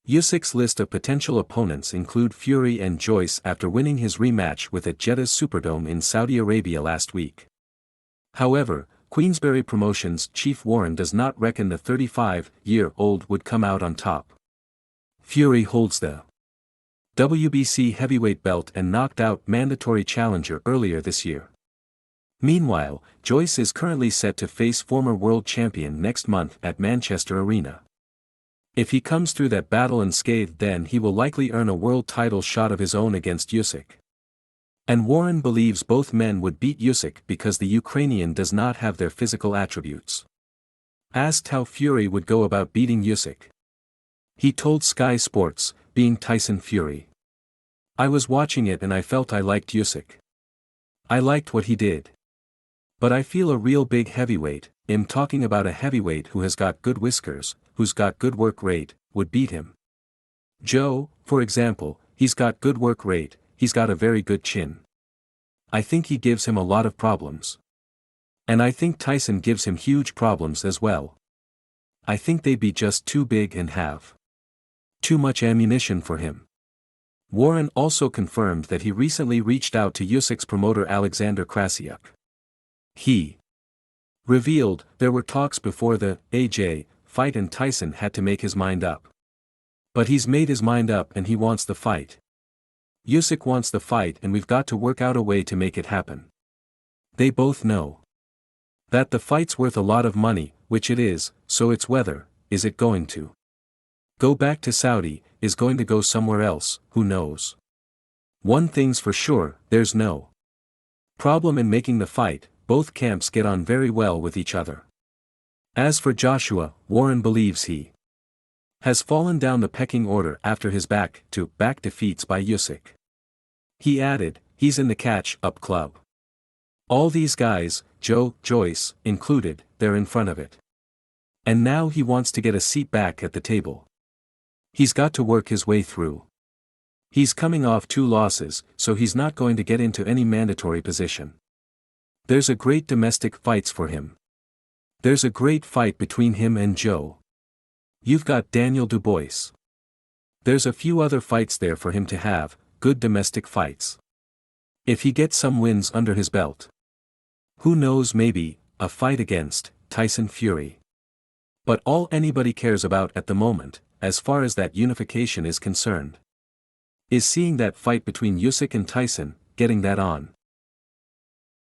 Usyk's list of potential opponents include Fury and Joyce after winning his rematch with at Jeddah's Superdome in Saudi Arabia last week. However, Queensberry Promotions chief Warren does not reckon the 35-year-old would come out on top. Fury holds the WBC heavyweight belt and knocked out mandatory challenger earlier this year. Meanwhile, Joyce is currently set to face former world champion next month at Manchester Arena. If he comes through that battle unscathed, then he will likely earn a world title shot of his own against Usyk. And Warren believes both men would beat Usyk because the Ukrainian does not have their physical attributes. Asked how Fury would go about beating Usyk, he told Sky Sports, being Tyson Fury, "I was watching it and I felt I liked Usyk. I liked what he did. But I feel a real big heavyweight, I'm talking about a heavyweight who has got good whiskers, who's got good work rate, would beat him. Joe, for example, he's got good work rate, he's got a very good chin. I think he gives him a lot of problems. And I think Tyson gives him huge problems as well. I think they'd be just too big and have too much ammunition for him." Warren also confirmed that he recently reached out to Usyk's promoter Oleksandr Usyk. He revealed there were talks before the AJ fight and Tyson had to make his mind up. But he's made his mind up and he wants the fight. Usyk wants the fight and we've got to work out a way to make it happen. They both know that the fight's worth a lot of money, which it is, so it's whether, is it going to go back to Saudi, is going to go somewhere else, who knows. One thing's for sure, there's no problem in making the fight, both camps get on very well with each other. As for Joshua, Warren believes he has fallen down the pecking order after his back-to-back defeats by Usyk. He added, he's in the catch-up club. All these guys, Joyce included, they're in front of it. And now he wants to get a seat back at the table. He's got to work his way through. He's coming off 2 losses, so he's not going to get into any mandatory position. There's a great domestic fights for him. There's a great fight between him and Joe. You've got Daniel Dubois. There's a few other fights there for him to have, good domestic fights. If he gets some wins under his belt, who knows, maybe a fight against Tyson Fury. But all anybody cares about at the moment, as far as that unification is concerned, is seeing that fight between Usyk and Tyson, getting that on.